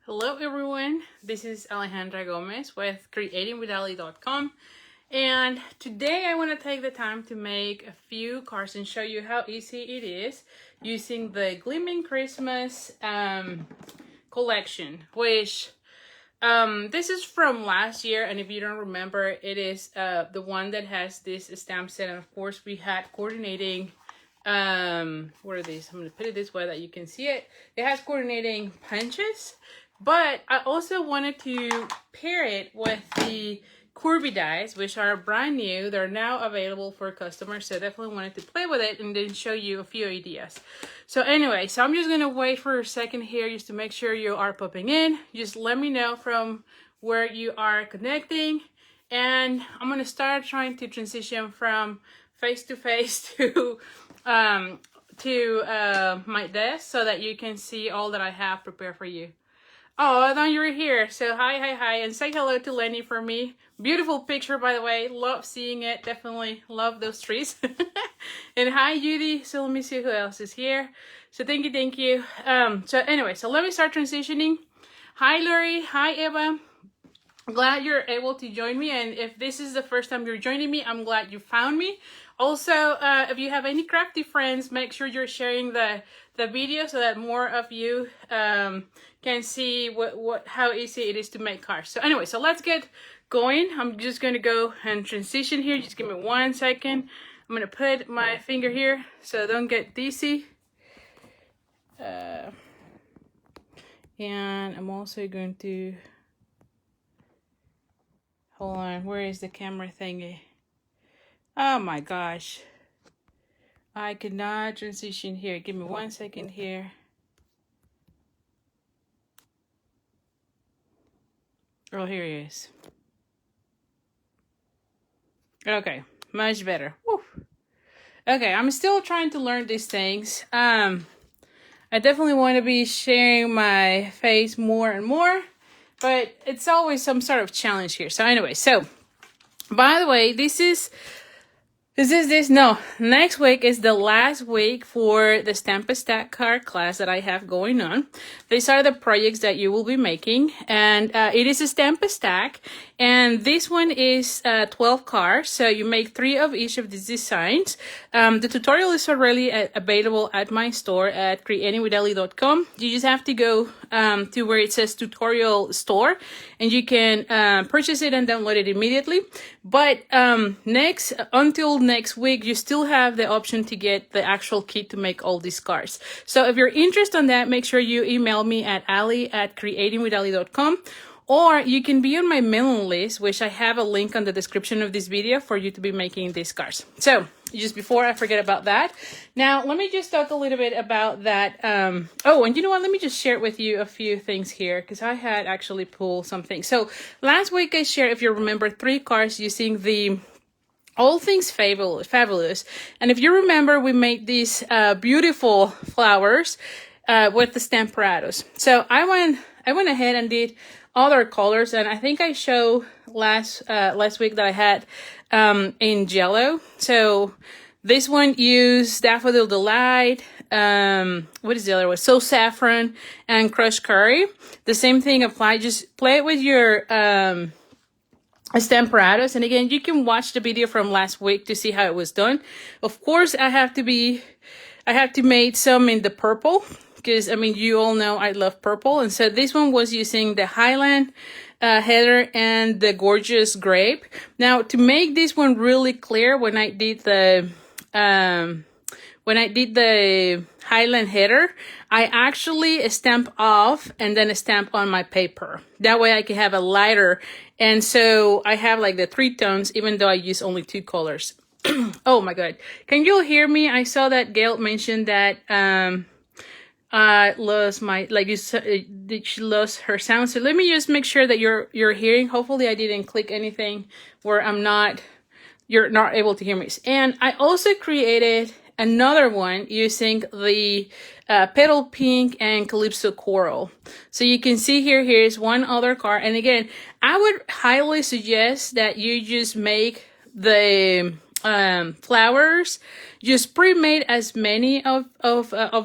Hello everyone, this is Alejandra Gomez with creatingwithali.com, and today I want to take the time to make a few cards and show you how easy it is using the Gleaming Christmas collection, which this is from last year, and if you don't remember, it is the one that has this stamp set, and of course we had coordinating what are these? I'm going to put it this way that you can see it. It has coordinating punches. But I also wanted to pair it with the Curvy dies, which are brand new. They're now available for customers, so I definitely wanted to play with it and then show you a few ideas. So anyway, so I'm just going to wait for a second here just to make sure you are popping in. Just let me know from where you are connecting. And I'm going to start trying to transition from face-to-face to my desk so that you can see all that I have prepared for you. Oh, I thought you were here. So hi, and say hello to Lenny for me. Beautiful picture, by the way. Love seeing it. Definitely love those trees. And hi, Judy. So let me see who else is here. So thank you. So anyway, so let me start transitioning. Hi, Lori. Hi, Eva. Glad you're able to join me, and if this is the first time you're joining me, I'm glad you found me. Also, if you have any crafty friends, make sure you're sharing the video so that more of you can see how easy it is to make cards. So anyway, so let's get going. I'm just going to go and transition here. Just give me 1 second. I'm going to put my finger here so don't get dizzy. And I'm also going to... Hold on, where is the camera thingy? Oh my gosh. I cannot transition here. Give me 1 second here. Oh, here he is. Okay, much better. Woo. Okay, I'm still trying to learn these things. I definitely want to be sharing my face more and more. But it's always some sort of challenge here. So anyway, so by the way, next week is the last week for the Stamp a Stack card class that I have going on. These are the projects that you will be making, and it is a Stamp a Stack, and this one is 12 cards, so you make 3 of each of these designs. The tutorial is already available at my store at creatingwithali.com. You just have to go to where it says tutorial store, and you can purchase it and download it immediately. But until next week, you still have the option to get the actual kit to make all these cards. So if you're interested in that, make sure you email me at ali@creatingwithali.com, or you can be on my mailing list, which I have a link on the description of this video for you to be making these cards. So just before I forget about that, now let me just talk a little bit about that. Oh, and you know what? Let me just share with you a few things here, because I had actually pulled something. So last week I shared, if you remember, 3 cards using the All Things Fabulous. And if you remember, we made these beautiful flowers with the Stamparados. So I went ahead and did other colors, and I think I showed last week that I had in yellow. So this one used Daffodil Delight, what is the other one? So Saffron and Crushed Curry. The same thing applied. Just play it with your Stamparados, and again, you can watch the video from last week to see how it was done. Of course, I have to make some in the purple, because I mean, you all know I love purple, and so this one was using the Highland heather and the Gorgeous Grape. Now, to make this one really clear, when I did the Highland heather, I actually stamp off and then stamp on my paper. That way I can have a lighter. And so I have like the 3 tones, even though I use only 2 colors. Oh my God. Can you hear me? I saw that Gail mentioned that lost my, like you said, she lost her sound. So let me just make sure that you're hearing. Hopefully I didn't click anything where you're not able to hear me. And I also created another one using the Petal Pink and Calypso Coral. So you can see here's one other card. And again, I would highly suggest that you just make the flowers. Just pre-made as many of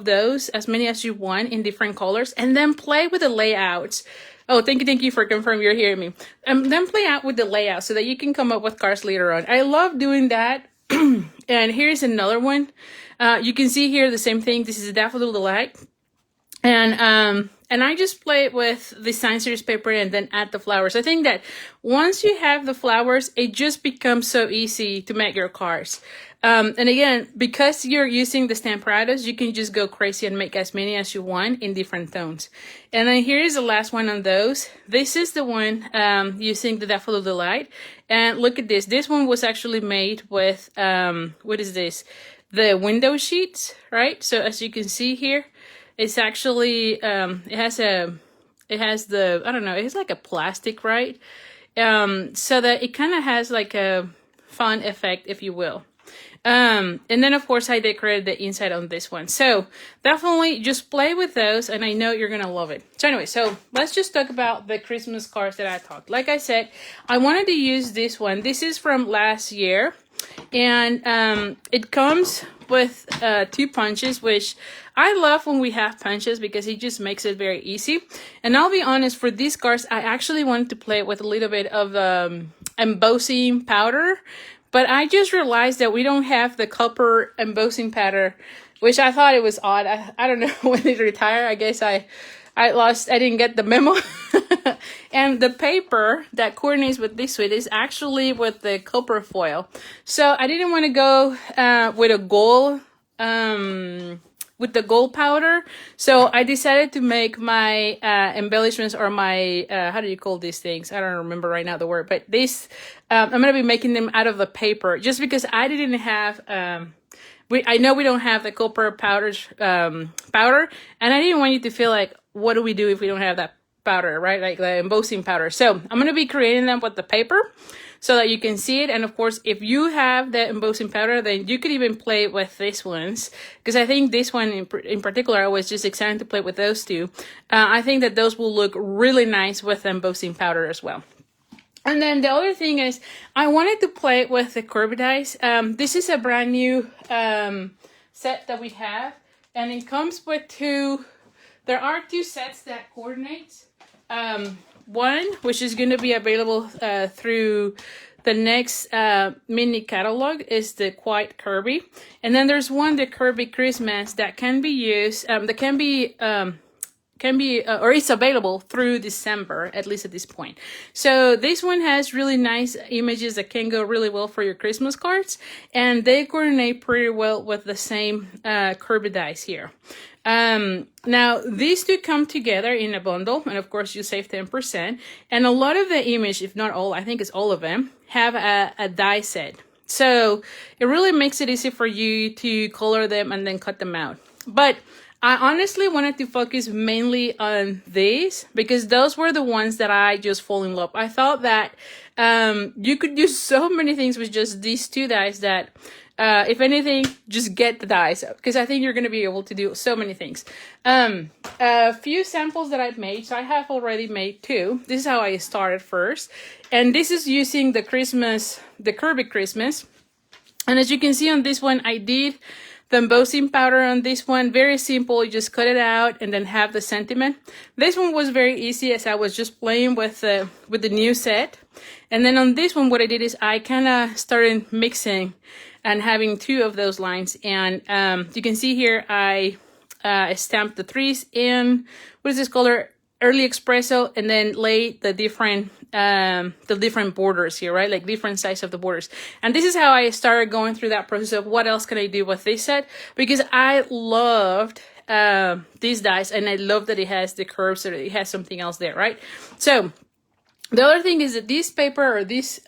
those, as many as you want in different colors, and then play with the layouts. Oh, thank you for confirming you're hearing me. Then play out with the layout so that you can come up with cards later on. I love doing that. And here's another one. You can see here the same thing. This is a Daffodil Delight. And I just play it with the sign series paper and then add the flowers. I think that once you have the flowers, it just becomes so easy to make your cards. And again, because you're using the Stamparados, you can just go crazy and make as many as you want in different tones. And then here's the last one on those. This is the one using the Daffodil Delight. And look at this. This one was actually made with, what is this? The window sheets, right? So as you can see here, it's actually, it has the, I don't know, it's like a plastic, right? So that it kind of has like a fun effect, if you will. And then of course I decorated the inside on this one. So definitely just play with those and I know you're going to love it. So anyway, so let's just talk about the Christmas cards that I talked. Like I said, I wanted to use this one. This is from last year. And it comes with 2 punches, which I love when we have punches because it just makes it very easy. And I'll be honest, for these cards, I actually wanted to play with a little bit of embossing powder, but I just realized that we don't have the copper embossing powder, which I thought it was odd. I don't know when it retired. I guess I didn't get the memo. And the paper that coordinates with this suite is actually with the copper foil. So I didn't want to go with a gold, with the gold powder. So I decided to make my embellishments or my, how do you call these things? I don't remember right now the word, but this, I'm going to be making them out of the paper just because I didn't have, I know we don't have the copper powder, and I didn't want you to feel like, what do we do if we don't have that powder, right? Like the embossing powder. So I'm going to be creating them with the paper so that you can see it. And of course, if you have the embossing powder, then you could even play with these ones. Because I think this one in particular, I was just excited to play with those two. I think that those will look really nice with embossing powder as well. And then the other thing is, I wanted to play with the Curvy dice. This is a brand new set that we have. And it comes with there are 2 sets that coordinate. One, which is going to be available through the next mini catalog, is the Quite Curvy. And then there's one, the Curvy Christmas, that can be used, that can be or it's available through December, at least at this point. So this one has really nice images that can go really well for your Christmas cards, and they coordinate pretty well with the same Curvy dice here. Now these 2 come together in a bundle, and of course you save 10%. And a lot of the image, if not all, I think it's all of them, have a die set. So it really makes it easy for you to color them and then cut them out. But I honestly wanted to focus mainly on these because those were the ones that I just fall in love. I thought that you could do so many things with just these 2 dice that if anything, just get the dice because I think you're going to be able to do so many things. A few samples that I've made. So I have already made 2. This is how I started first. And this is using the Curvy Christmas. And as you can see on this one, I did the embossing powder on this one. Very simple. You just cut it out and then have the sentiment. This one was very easy as I was just playing with the new set. And then on this one, what I did is I kind of started mixing and having 2 of those lines. And you can see here, I stamped the 3s in, what is this color? Early Espresso, and then laid the different borders here, right? Like different size of the borders. And this is how I started going through that process of what else can I do with this set, because I loved these dice, and I love that it has the curves, so that it has something else there, right? So the other thing is that this paper, or this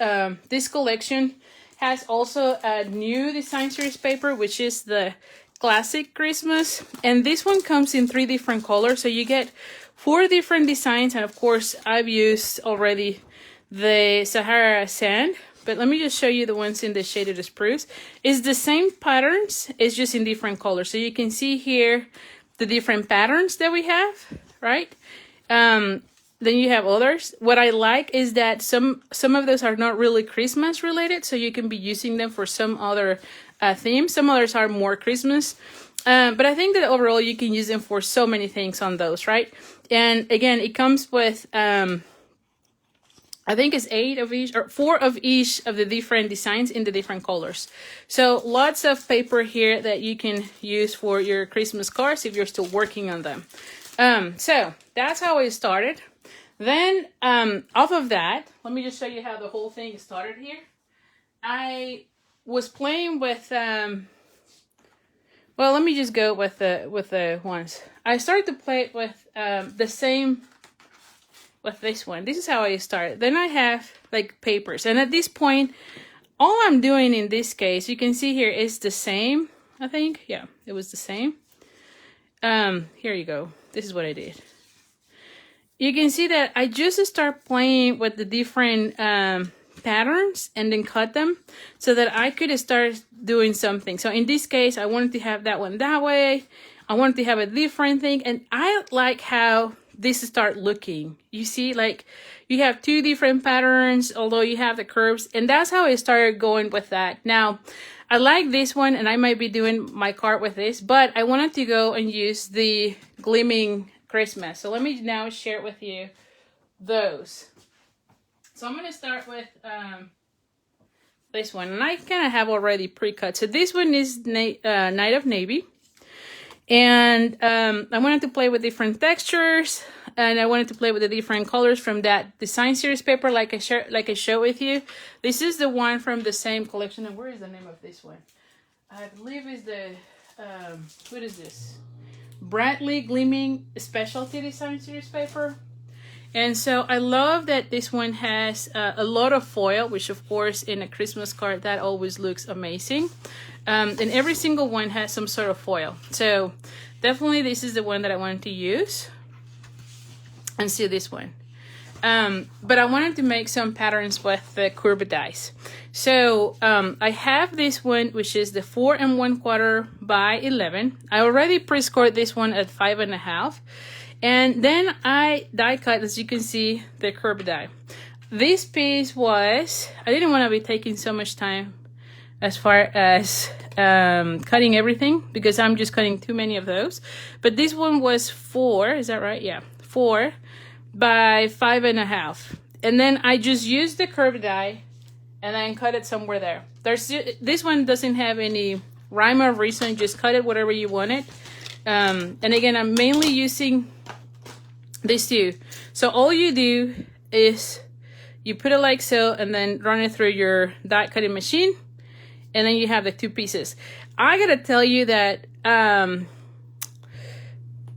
collection, has also a new design series paper, which is the Classic Christmas. And this one comes in 3 different colors. So you get 4 different designs. And of course, I've used already the Sahara Sand. But let me just show you the ones in the Shaded Spruce. It's the same patterns. It's just in different colors. So you can see here the different patterns that we have, right? then you have others. What I like is that some of those are not really Christmas related, so you can be using them for some other themes. Some others are more Christmas. But I think that overall you can use them for so many things on those, right? And again, it comes with, I think it's 8 of each, or 4 of each of the different designs in the different colors. So lots of paper here that you can use for your Christmas cards if you're still working on them. So that's how it started. Then off of that, let me just show you how the whole thing started here. I was playing with, well, let me just go with the ones. I started to play with the same, with this one. This is how I started. Then I have like papers. And at this point, all I'm doing in this case, you can see here is the same, I think. Yeah, it was the same. Here you go. This is what I did. You can see that I just start playing with the different patterns and then cut them so that I could start doing something. So in this case, I wanted to have that one that way. I wanted to have a different thing. And I like how this start looking. You see, like you have 2 different patterns, although you have the curves. And that's how I started going with that. Now, I like this one and I might be doing my card with this, but I wanted to go and use the Gleaming Christmas. So let me now share with you those. So I'm going to start with this one. And I kind of have already pre-cut. So this one is Night of Navy. And I wanted to play with different textures. And I wanted to play with the different colors from that design series paper like I showed with you. This is the one from the same collection. And where is the name of this one? I believe is the, what is this? Bradley Gleaming Specialty Design Series paper. And so I love that this one has a lot of foil, which of course in a Christmas card that always looks amazing. And every single one has some sort of foil. So definitely this is the one that I wanted to use. And see this one. But I wanted to make some patterns with the Curvy dies. So I have this one, which is the 4 1/4 by 11. I already pre-scored this one at 5.5. And then I die cut, as you can see, the Curvy die. This piece was, I didn't want to be taking so much time as far as cutting everything because I'm just cutting too many of those. But this one was 4, is that right? Yeah, 4 by 5.5. And then I just used the Curvy die and then cut it somewhere there. This one doesn't have any rhyme or reason, just cut it whatever you want it. And again, I'm mainly using these 2. So all you do is you put it like so and then run it through your die cutting machine. And then you have the 2 pieces. I gotta tell you that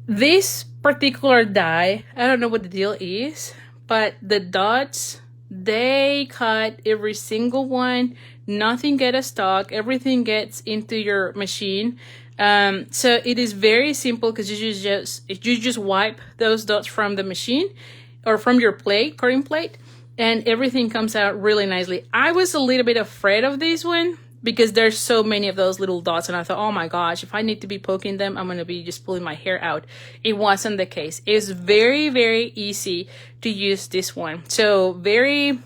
this particular die, I don't know what the deal is, but the dots, they cut every single one. Nothing gets stuck. Everything gets into your machine. So it is very simple because you just wipe those dots from the machine or from your plate, cutting plate, and everything comes out really nicely. I was a little bit afraid of this one because there's so many of those little dots, and I thought, oh my gosh, if I need to be poking them, I'm going to be just pulling my hair out. It wasn't the case. It's very, very easy to use this one. So very,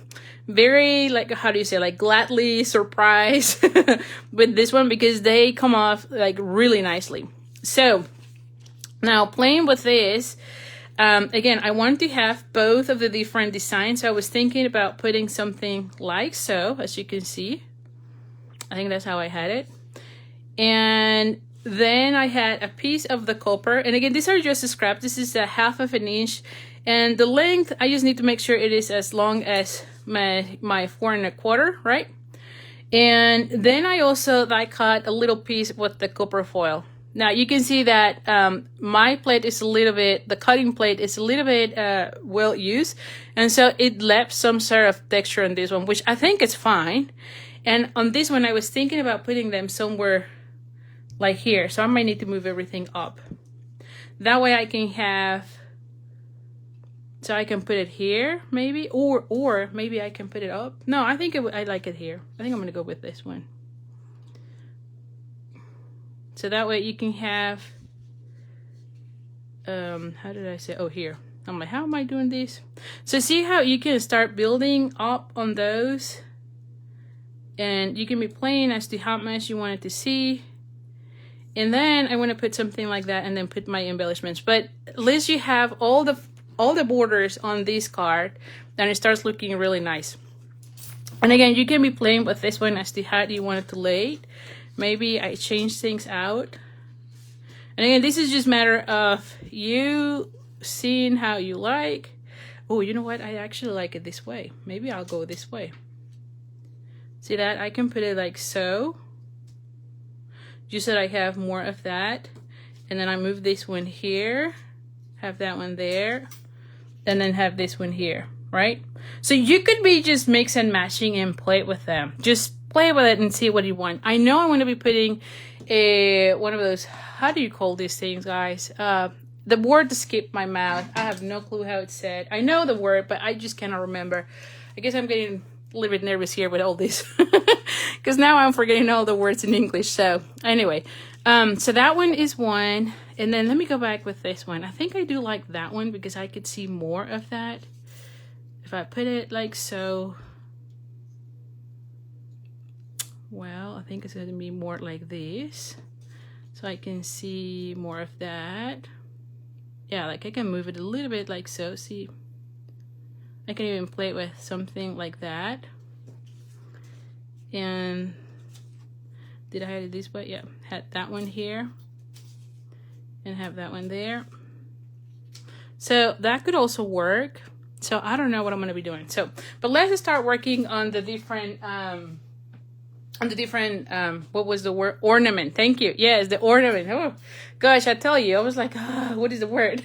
very, like, how do you say, like gladly surprised with this one because they come off like really nicely. So now playing with this, again, I want to have both of the different designs. So I was thinking about putting something like so, as you can see. I think that's how I had it. And then I had a piece of the copper. And again, these are just a scrap. This is a 1/2 inch. And the length, I just need to make sure it is as long as my 4 1/4, right? And then I also die cut a little piece with the copper foil. Now you can see that my plate is a little bit, the cutting plate is a little bit well used. And so it left some sort of texture on this one, which I think is fine. And on this one, I was thinking about putting them somewhere like here. So I might need to move everything up. That way I can have, so I can put it here maybe, or maybe I can put it up. No, I think I like it here. I think I'm going to go with this one. So that way you can have, how did I say? Oh, here. I'm like, how am I doing this? So see how you can start building up on those, and you can be playing as to how much you want it to see. And then I want to put something like that and then put my embellishments. But at least you have all the borders on this card, and it starts looking really nice. And again, you can be playing with this one as to how do you want it to lay. Maybe I change things out. And again, this is just a matter of you seeing how you like. Oh, you know what? I actually like it this way. Maybe I'll go this way. See that? I can put it like so. Just so that I have more of that. And then I move this one here. Have that one there. And then have this one here, right? So you could be just mix and matching and play with them. Just play with it and see what you want. I know I want to be putting one of those, how do you call these things, guys? The word escaped my mouth. I have no clue how it's said. I know the word, but I just cannot remember. I guess I'm getting a little bit nervous here with all this. Because now I'm forgetting all the words in English. So anyway, so that one is one. And then let me go back with this one. I think I do like that one because I could see more of that. If I put it like so. Well, I think it's going to be more like this. So I can see more of that. Yeah, like I can move it a little bit like so. See, I can even play it with something like that. And did I have it this way? Yeah, had that one here and have that one there. So that could also work. So I don't know what I'm going to be doing. So, but let's start working on the different, what was the word? Ornament. Thank you. Yes, the ornament. Oh gosh, I tell you, I was like, what is the word?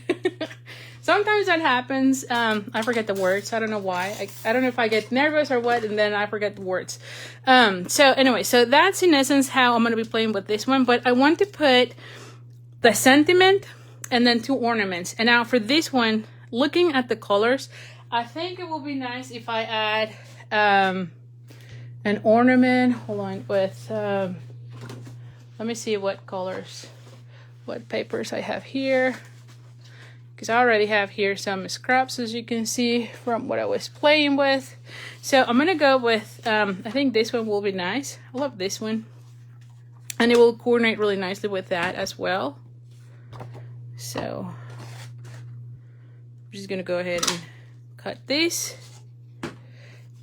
Sometimes that happens. I forget the words. I don't know why. I don't know if I get nervous or what, and then I forget the words. So anyway, so that's in essence how I'm going to be playing with this one. But I want to put the sentiment and then 2 ornaments. And now for this one, looking at the colors, I think it will be nice if I add an ornament. Hold on, with let me see what colors, what papers I have here. Because I already have here some scraps, as you can see from what I was playing with. So I'm gonna go with I think this one will be nice. I love this one, and it will coordinate really nicely with that as well. So I'm just gonna go ahead and cut this,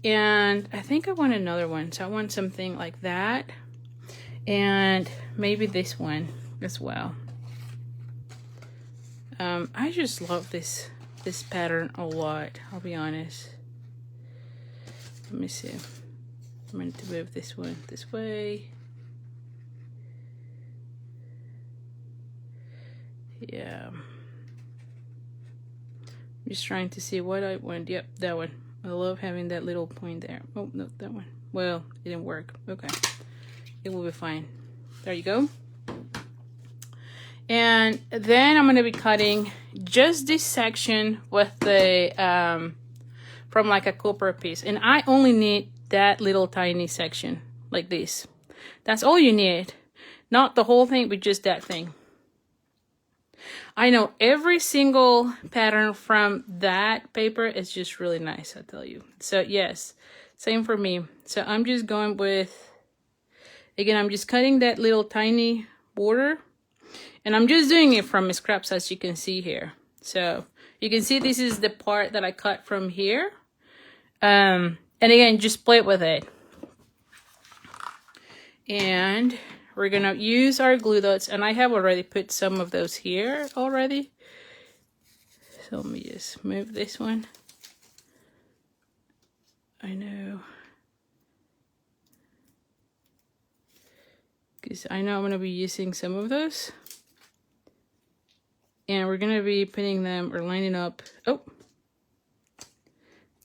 and I think I want another one. So I want something like that, and maybe this one as well. I just love this pattern a lot, I'll be honest. Let me see. I'm going to move this one this way. Yeah. I'm just trying to see what I want. Yep, that one. I love having that little point there. Oh, no, that one. Well, it didn't work. Okay. It will be fine. There you go. And then I'm going to be cutting just this section with the, from like a copper piece. And I only need that little tiny section like this. That's all you need. Not the whole thing, but just that thing. I know every single pattern from that paper is just really nice, I tell you. So yes, same for me. So I'm just going with, again, I'm just cutting that little tiny border. And I'm just doing it from scraps, as you can see here. So you can see this is the part that I cut from here. And again, just play with it. And we're gonna use our glue dots, and I have already put some of those here already. So let me just move this one. I know. Because I know I'm gonna be using some of those. And we're going to be putting them or lining up, to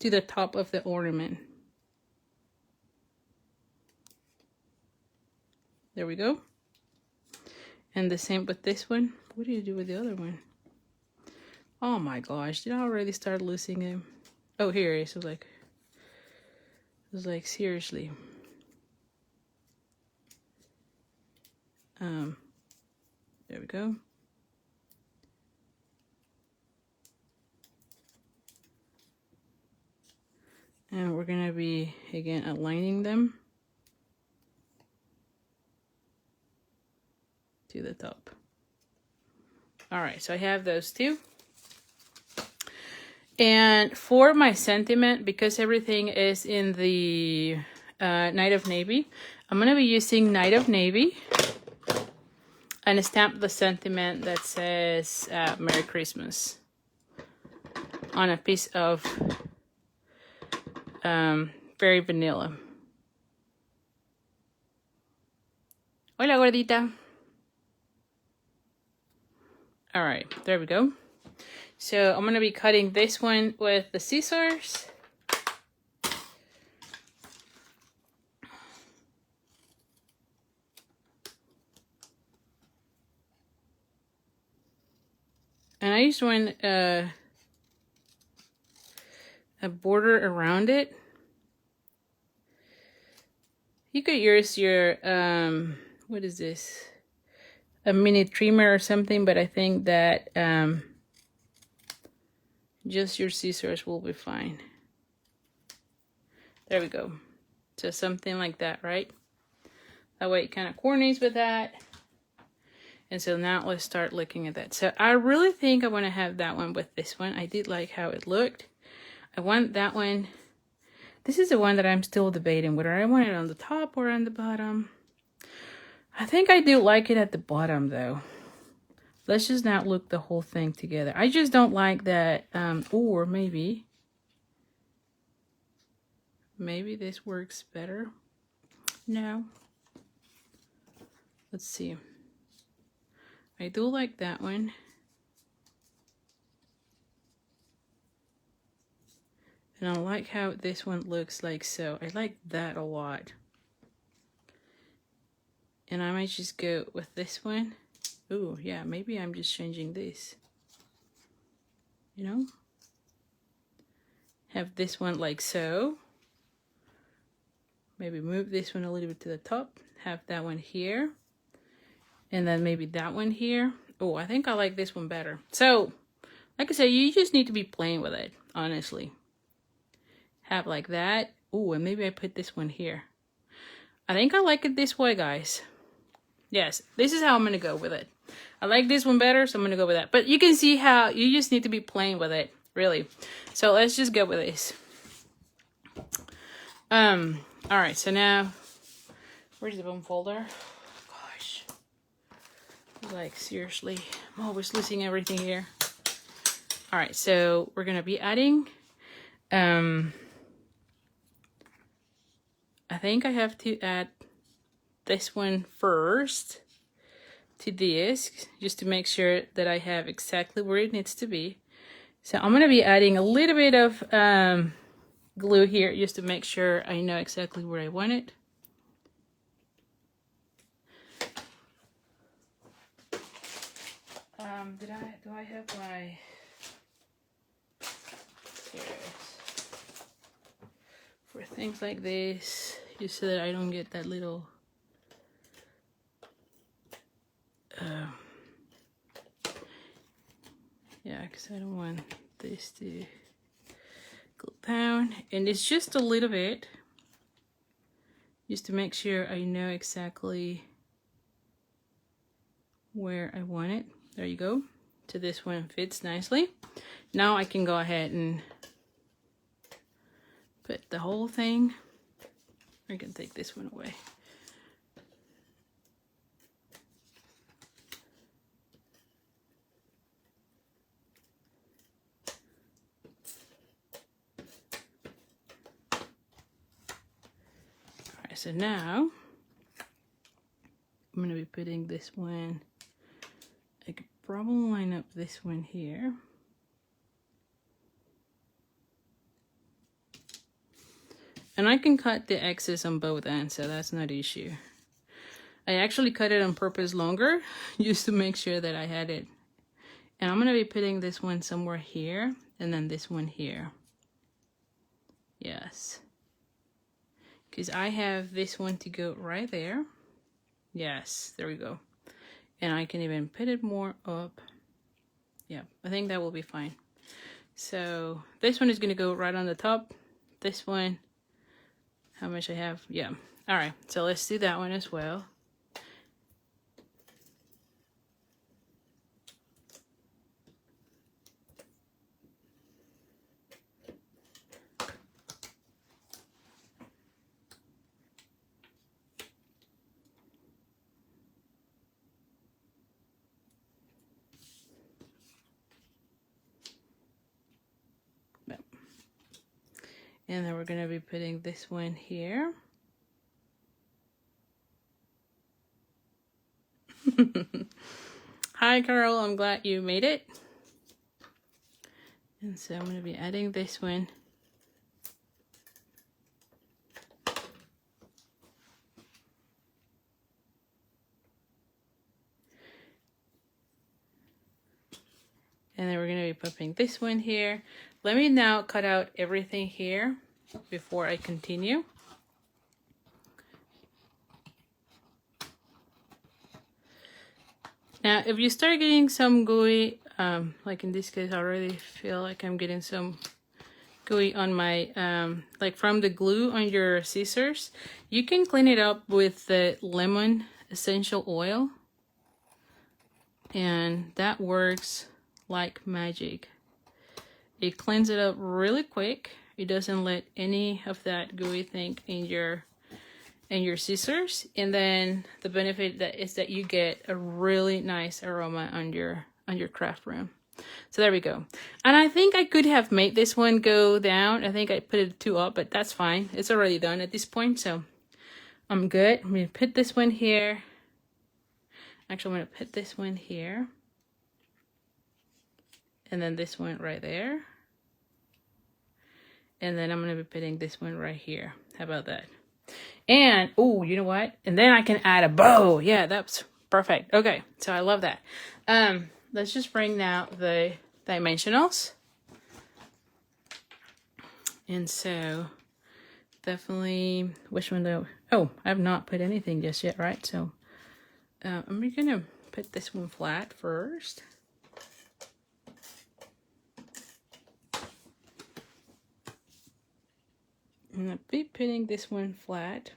the top of the ornament. There we go. And the same with this one. What do you do with the other one? Oh my gosh, did I already start losing him? Oh, here he is. It was like seriously. There we go. And we're gonna be, again, aligning them to the top. All right, so I have those two. And for my sentiment, because everything is in the Night of Navy, I'm gonna be using Night of Navy and stamp the sentiment that says Merry Christmas on a piece of very vanilla. Hola, gordita. All right, there we go. So I'm going to be cutting this one with the scissors. And I just want a border around it. You could use your, what is this? A mini trimmer or something, but I think that just your scissors will be fine. There we go. So something like that, right? That way it kind of coordinates with that. And so now let's start looking at that. So I really think I want to have that one with this one. I did like how it looked. I want that one. This is the one that I'm still debating whether I want it on the top or on the bottom. I think I do like it at the bottom though. Let's just not look the whole thing together. I just don't like that. Or maybe this works better. No. Let's see. I do like that one. And I like how this one looks like so. I like that a lot. And I might just go with this one. Ooh, yeah, maybe I'm just changing this. You know? Have this one like so. Maybe move this one a little bit to the top. Have that one here. And then maybe that one here. Oh, I think I like this one better. So, like I said, you just need to be playing with it, honestly. Have like that. Oh, and maybe I put this one here. I think I like it this way, guys. Yes, this is how I'm going to go with it. I like this one better, so I'm going to go with that. But you can see how you just need to be playing with it, really. So let's just go with this. All right, so now, where's the bone folder? Gosh. Like, seriously, I'm always losing everything here. All right, so we're going to be adding, I think I have to add this one first to this, just to make sure that I have exactly where it needs to be. So I'm going to be adding a little bit of glue here, just to make sure I know exactly where I want it. Do I have my, here it is. For things like this, just so that I don't get that little yeah, because I don't want this to go down. And it's just a little bit, just to make sure I know exactly where I want it. There you go. So this one fits nicely. Now I can go ahead and put the whole thing. I can take this one away. Alright, so now I'm going to be putting this one. I could probably line up this one here. And I can cut the excess on both ends, so that's not an issue. I actually cut it on purpose longer, just to make sure that I had it. And I'm going to be putting this one somewhere here, and then this one here. Yes. Because I have this one to go right there. Yes, there we go. And I can even put it more up. Yeah, I think that will be fine. So this one is going to go right on the top. this one. How much I have? Yeah. All right. So let's do that one as well. And then we're going to be putting this one here. Hi, Carol. I'm glad you made it. And so I'm going to be adding this one. And then we're going to be popping this one here. Let me now cut out everything here before I continue. Now, if you start getting some gooey, like in this case, I already feel like I'm getting some gooey on my, like from the glue on your scissors, you can clean it up with the lemon essential oil. And that works like magic. It cleans it up really quick. It doesn't let any of that gooey thing in your scissors, and then the benefit that is that you get a really nice aroma on your craft room. So there we go. And I think I could have made this one go down. I think I put it too up, but that's fine. It's already done at this point, so I'm good. I'm gonna put this one here. Actually, I'm gonna put this one here, and then this one right there, and then I'm gonna be putting this one right here. How about that? And, oh, you know what? And then I can add a bow. Yeah, that's perfect. Okay, so I love that. Let's just bring now the dimensionals. And so, definitely, which one though? Oh, I've not put anything just yet, right? So, I'm going to put this one flat first. I'm going to be putting this one flat.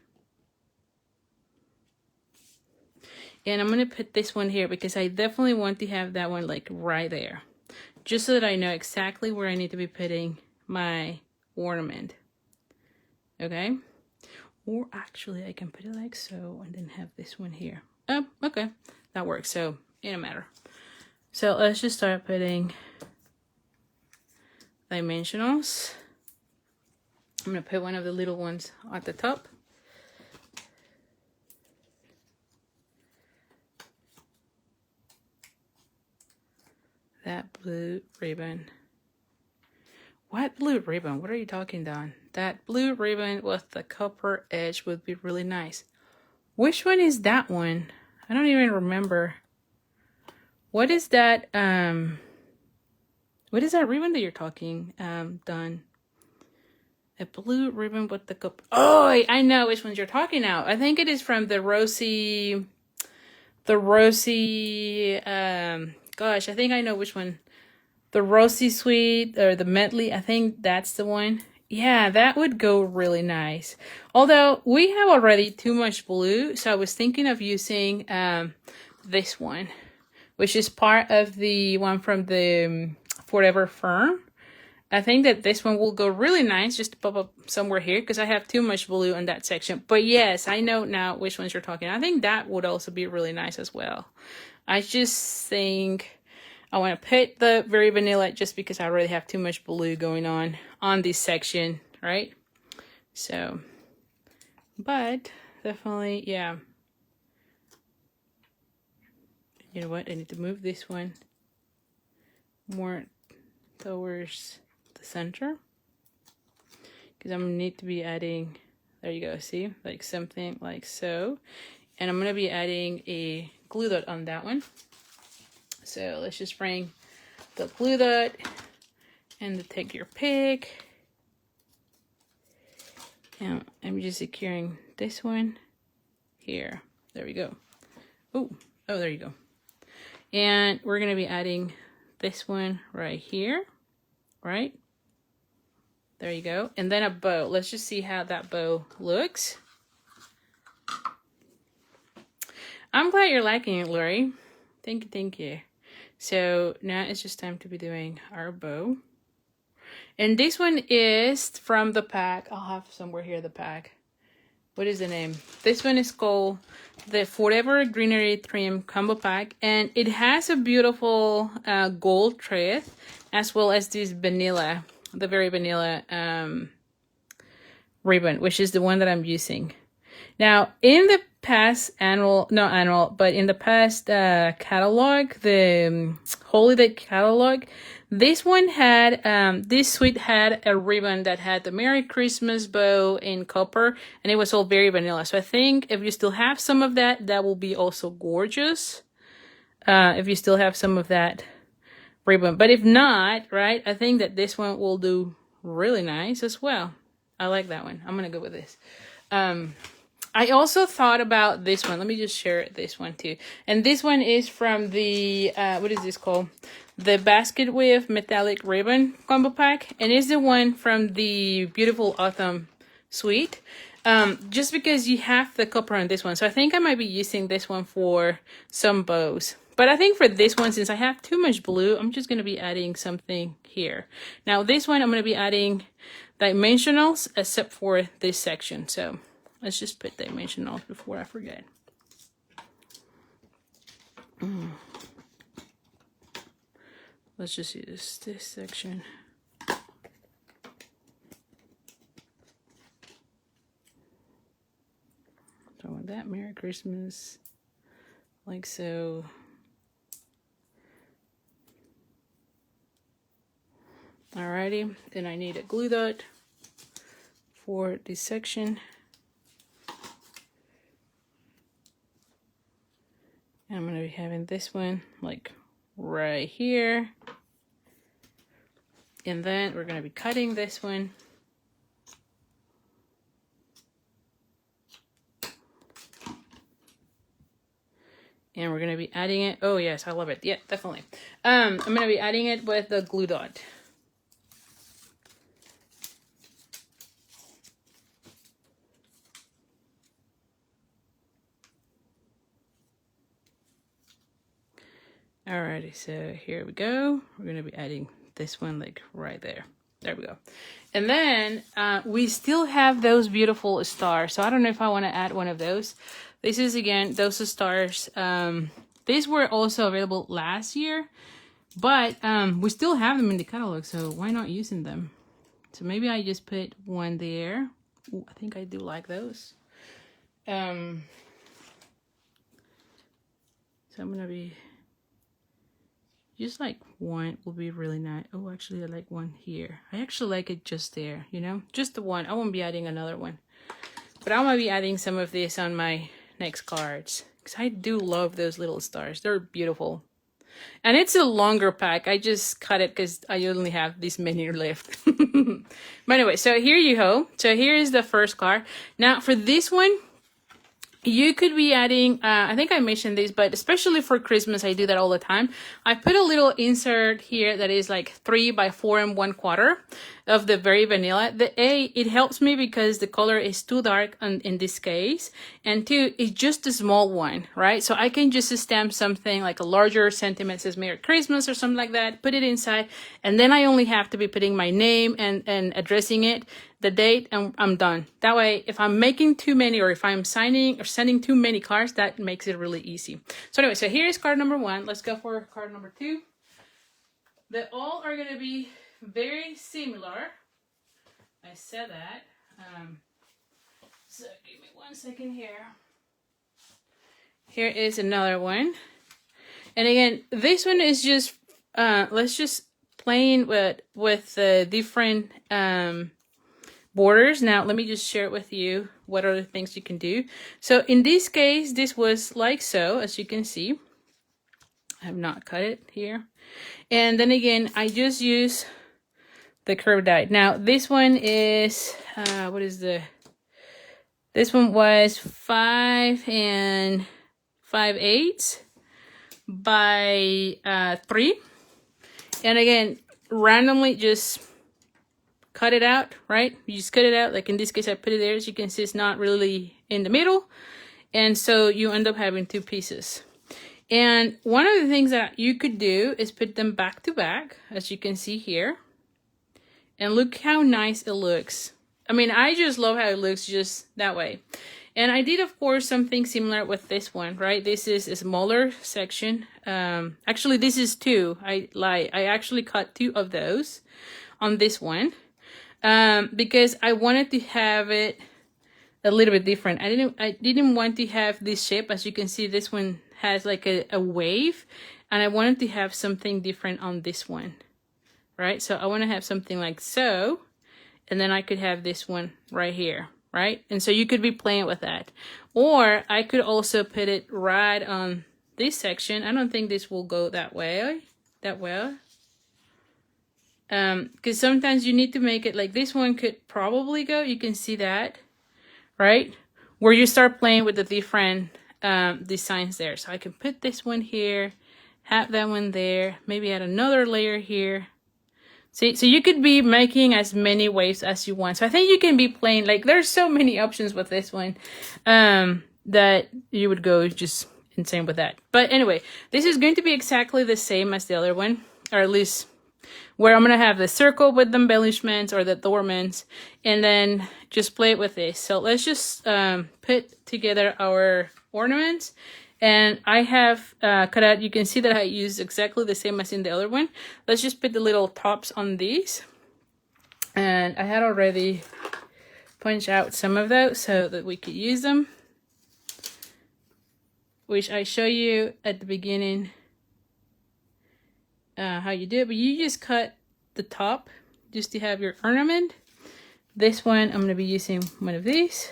And I'm going to put this one here because I definitely want to have that one like right there. Just so that I know exactly where I need to be putting my ornament. Okay? Or actually I can put it like so and then have this one here. Oh, okay. That works. So, it don't matter. So let's just start putting dimensionals. I'm going to put one of the little ones at the top. That blue ribbon. What blue ribbon? What are you talking, Don? That blue ribbon with the copper edge would be really nice. Which one is that one? I don't even remember. What is that? What is that ribbon that you're talking, Don? A blue ribbon with the cup. Oh, I know which ones you're talking now. I think it is from the rosy, gosh, I think I know which one. The rosy sweet or the medley. I think that's the one. Yeah, that would go really nice. Although we have already too much blue, so I was thinking of using this one, which is part of the one from the Forever Fern. I think that this one will go really nice just to pop up somewhere here because I have too much blue on that section. But yes, I know now which ones you're talking. I think that would also be really nice as well. I just think I want to put the very vanilla just because I already have too much blue going on this section, right? So, but definitely, yeah. You know what? I need to move this one more towards the center because I'm gonna need to be adding, there you go, see, like something like so, and I'm gonna be adding a glue dot on that one. So let's just bring the glue dot and take your pick, and I'm just securing this one here. There we go. Oh, there you go. And we're gonna be adding this one right here, right? There you go. And then a bow. Let's just see how that bow looks. I'm glad you're liking it, Lori. Thank you, thank you. So now it's just time to be doing our bow. And this one is from the pack. I'll have somewhere here the pack. What is the name? This one is called the Forever Greenery Trim Combo Pack. And it has a beautiful gold thread as well as this vanilla, the very vanilla ribbon, which is the one that I'm using. Now, in the past in the past catalog, the holiday catalog, this one had, this suite had a ribbon that had the Merry Christmas bow in copper, and it was all very vanilla. So I think if you still have some of that, that will be also gorgeous. If you still have some of that ribbon. But if not, right, I think that this one will do really nice as well. I like that one. I'm going to go with this. I also thought about this one. Let me just share this one too. And this one is from the, what is this called? The Basket with Metallic Ribbon Combo Pack. And it's the one from the Beautiful Autumn Suite. Just because you have the copper on this one. So I think I might be using this one for some bows. But I think for this one, since I have too much blue, I'm just going to be adding something here. Now this one, I'm going to be adding dimensionals except for this section. So let's just put dimensionals before I forget. Let's just use this section. So with that, Merry Christmas, like so. Alrighty, then I need a glue dot for this section. And I'm going to be having this one like right here. And then we're going to be cutting this one. And we're going to be adding it. Oh yes, I love it. Yeah, definitely. I'm going to be adding it with the glue dot. Alrighty, so here we go. We're going to be adding this one like right there. There we go. And then we still have those beautiful stars. So I don't know if I want to add one of those. This is, again, those stars. These were also available last year. But we still have them in the catalog, so why not using them? So maybe I just put one there. Ooh, I think I do like those. So I'm going to be... just like one will be really nice. Oh, actually, I like one here. I actually like it just there, you know? Just the one. I won't be adding another one. But I might be adding some of this on my next cards. Because I do love those little stars. They're beautiful. And it's a longer pack. I just cut it because I only have this many left. But anyway, so here you go. So here is the first card. Now, for this one, you could be adding, I think I mentioned this, but especially for Christmas, I do that all the time. I put a little insert here that is like 3 by 4 1/4 of the very vanilla. It helps me because the color is too dark in this case. And 2, it's just a small one, right? So I can just stamp something like a larger sentiment says Merry Christmas or something like that, put it inside. And then I only have to be putting my name and addressing it, the date, and I'm done. That way, if I'm making too many or if I'm signing or sending too many cards, that makes it really easy. So anyway, so here's card number 1. Let's go for card number 2. They all are going to be very similar. I said that. So give me 1 second here. Here is another one. And again, this one is just, let's just playing with the different borders. Now, let me just share it with you. What are the things you can do? So in this case, this was like so, as you can see. I have not cut it here. And then again, I just use the curved die. Now, this one is, this one was 5 5/8 by 3. And again, randomly just cut it out, right? You just cut it out. Like in this case, I put it there. As you can see, it's not really in the middle. And so you end up having two pieces. And one of the things that you could do is put them back to back, as you can see here. And look how nice it looks. I mean, I just love how it looks just that way. And I did, of course, something similar with this one, right? This is a smaller section. Actually, this is two. I actually cut two of those on this one because I wanted to have it a little bit different. I didn't want to have this shape. As you can see, this one has like a wave, and I wanted to have something different on this one, right? So I want to have something like so, and then I could have this one right here. Right? And so you could be playing with that. Or I could also put it right on this section. I don't think this will go that way, that well. Because sometimes you need to make it like this one could probably go. You can see that, right? Where you start playing with the different designs there. So I can put this one here, have that one there, maybe add another layer here. See, so you could be making as many waves as you want. So I think you can be playing, like there's so many options with this one that you would go just insane with that. But anyway, this is going to be exactly the same as the other one, or at least where I'm going to have the circle with the embellishments or the adornments, and then just play it with this. So let's just put together our ornaments. And I have cut out, you can see that I used exactly the same as in the other one. Let's just put the little tops on these. And I had already punched out some of those so that we could use them, which I show you at the beginning how you do it. But you just cut the top just to have your ornament. This one, I'm going to be using one of these.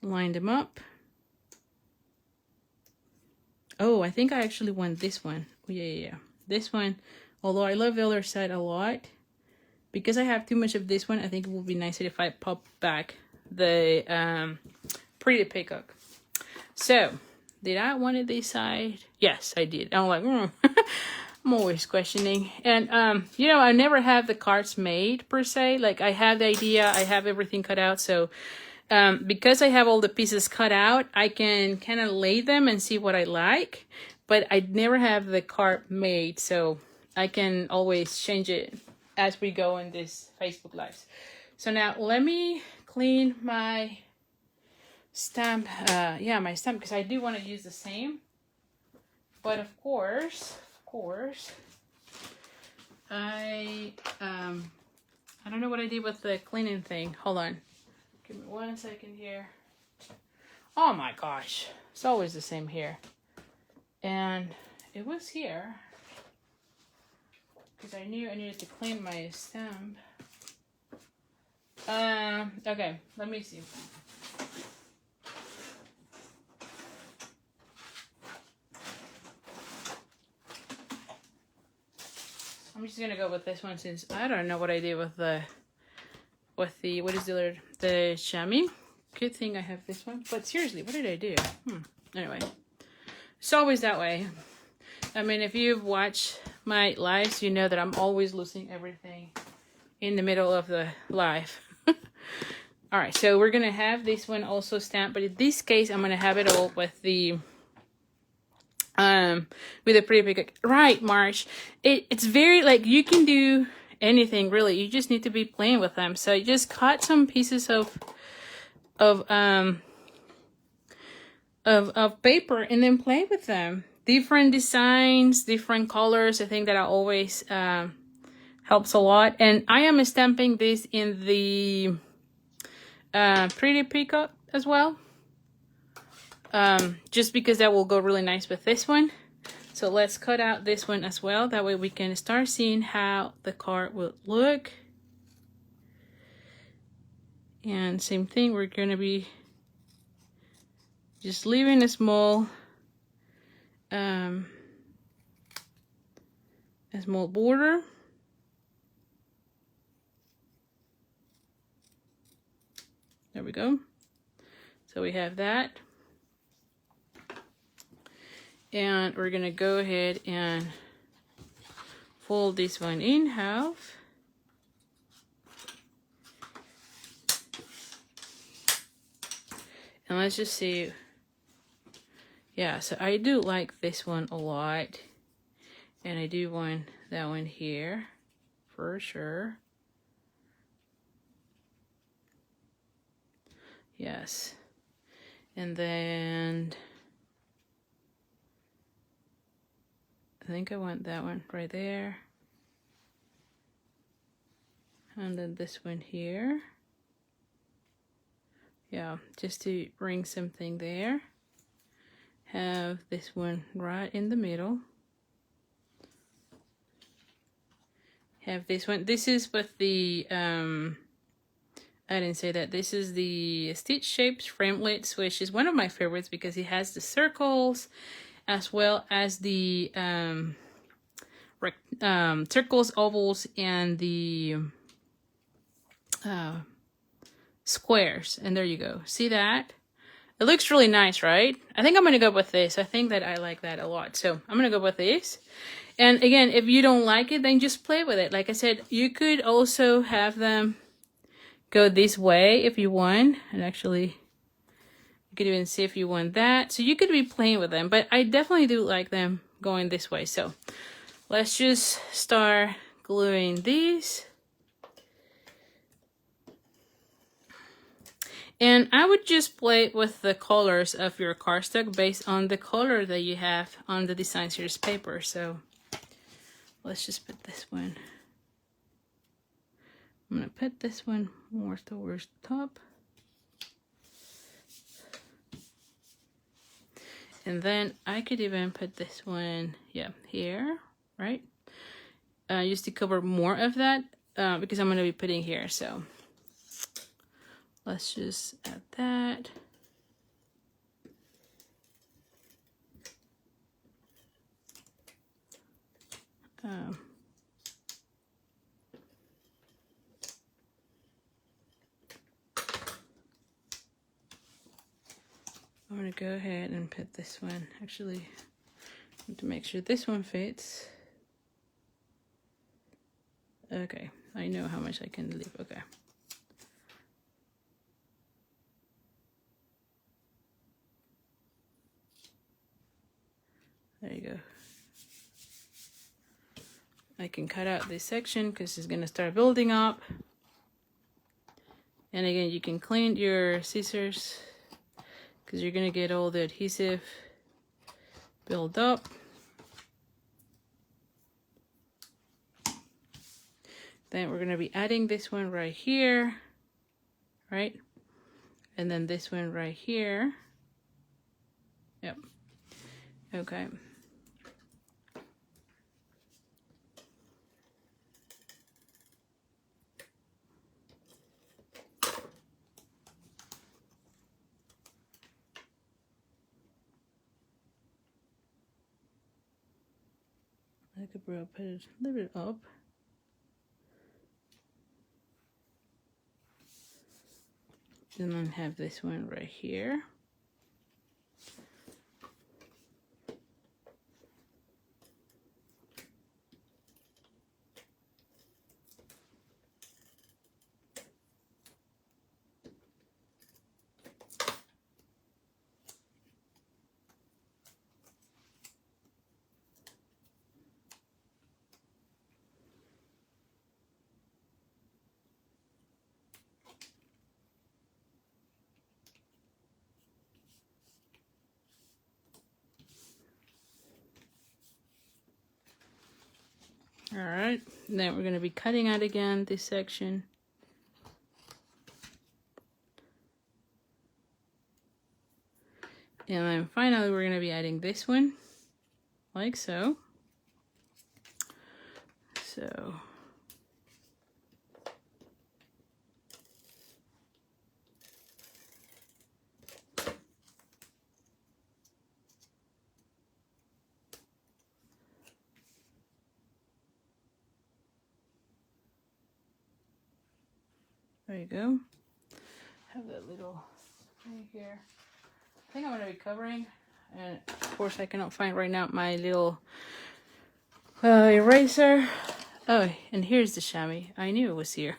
Line them up. Oh, I think I actually want this one. Oh, yeah. This one, although I love the other side a lot, because I have too much of this one, I think it would be nicer if I pop back the pretty peacock. So, did I want it this side? Yes, I did. I'm like, I'm always questioning. And, you know, I never have the cards made, per se. Like, I have the idea, I have everything cut out, so because I have all the pieces cut out, I can kind of lay them and see what I like, but I never have the card made, so I can always change it as we go in this Facebook Lives. So now let me clean my stamp, my stamp, because I do want to use the same, but of course, I don't know what I did with the cleaning thing. Hold on. Give me 1 second here. Oh my gosh. It's always the same here. And it was here. Because I knew I needed to clean my stamp. Okay. Let me see. I'm just going to go with this one since I don't know what I did with the what is the other, the chamois. Good thing I have this one, but seriously, what did I do? Anyway, it's always that way. I mean, if you've watched my lives, you know that I'm always losing everything in the middle of the live. All right, so we're gonna have this one also stamped, but in this case, I'm gonna have it all with the pretty big, right, Marsh? It's very, like, you can do anything really. You just need to be playing with them. So you just cut some pieces of paper and then play with them. Different designs, different colors. I think that always helps a lot. And I am stamping this in the pretty peacock as well. Just because that will go really nice with this one. So let's cut out this one as well. That way we can start seeing how the card will look. And same thing, we're going to be just leaving a small border. There we go. So we have that. And we're gonna go ahead and fold this one in half. And let's just see. Yeah, so I do like this one a lot. And I do want that one here for sure. Yes. And then I think I want that one right there. And then this one here. Yeah, just to bring something there. Have this one right in the middle. Have this one. This is with the, I didn't say that. This is the Stitch Shapes Framelits, which is one of my favorites because it has the circles as well as the circles, ovals, and the squares. And there you go. See that? It looks really nice, right? I think I'm going to go with this. I think that I like that a lot. So I'm going to go with this. And again, if you don't like it, then just play with it. Like I said, you could also have them go this way if you want. And actually, you could even see if you want that. So you could be playing with them. But I definitely do like them going this way. So let's just start gluing these. And I would just play with the colors of your cardstock based on the color that you have on the design series paper. So let's just put this one. I'm going to put this one more towards the top. And then I could even put this one, yeah, here, right? Just to cover more of that because I'm going to be putting here. So let's just add that. I'm going to go ahead and put this one. Actually, I need to make sure this one fits. Okay, I know how much I can leave. Okay. There you go. I can cut out this section because it's going to start building up. And again, you can clean your scissors because you're going to get all the adhesive build up. Then we're going to be adding this one right here, right? And then this one right here. Yep. Okay. I could probably put it a little bit up. And then have this one right here. All right, then we're going to be cutting out again this section. And then finally, we're going to be adding this one, like so. So. There you go. Have that little right here. I think I'm going to be covering. And of course I cannot find right now my little eraser. Oh, and here's the chamois. I knew it was here.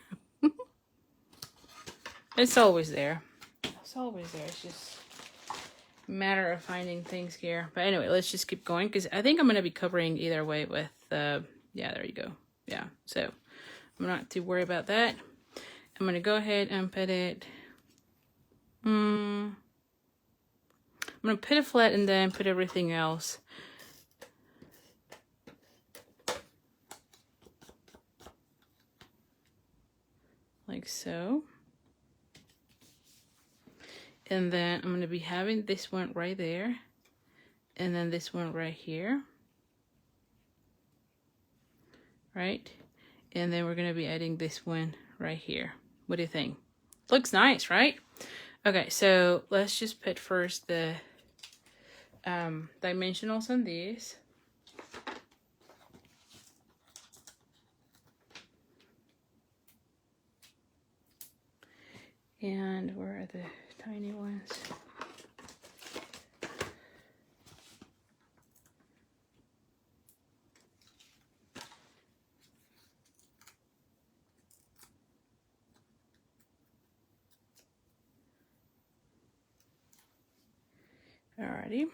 It's always there. It's always there. It's just a matter of finding things here. But anyway, let's just keep going because I think I'm going to be covering either way with, yeah, there you go. Yeah, so I'm not too worried about that. I'm going to go ahead and put it, I'm going to put it flat and then put everything else. Like so. And then I'm going to be having this one right there. And then this one right here. Right? And then we're going to be adding this one right here. What do you think? Looks nice, right? Okay, so let's just put first the dimensionals on these. And where are the tiny ones? Alrighty.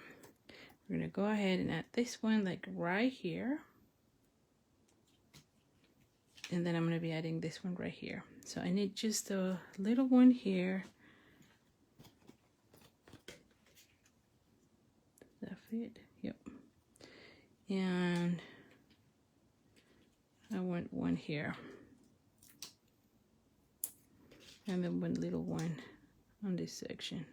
We're gonna go ahead and add this one like right here. And then I'm gonna be adding this one right here. So I need just a little one here. Does that fit? Yep. And I want one here. And then one little one on this section.